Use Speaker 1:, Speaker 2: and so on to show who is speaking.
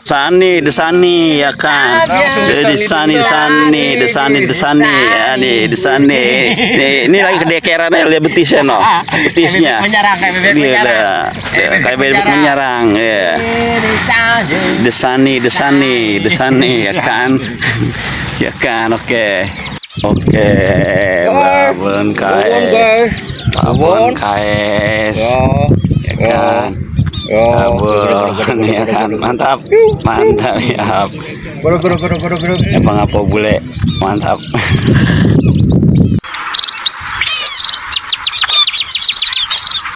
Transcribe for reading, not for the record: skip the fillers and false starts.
Speaker 1: Desani ya kan. Desani ya nih desani. Ini lagi kedekeran ya lihat betisnya no. Betisnya.
Speaker 2: Menyerang kayak bebek menyerang.
Speaker 1: Kayak bebek menyerang ya. Desani ya kan. Ya kan oke. Babon KS. Ya kan. Babon ya kan. Mantap ya.
Speaker 2: Guru.
Speaker 1: Abang apa bule. Mantap.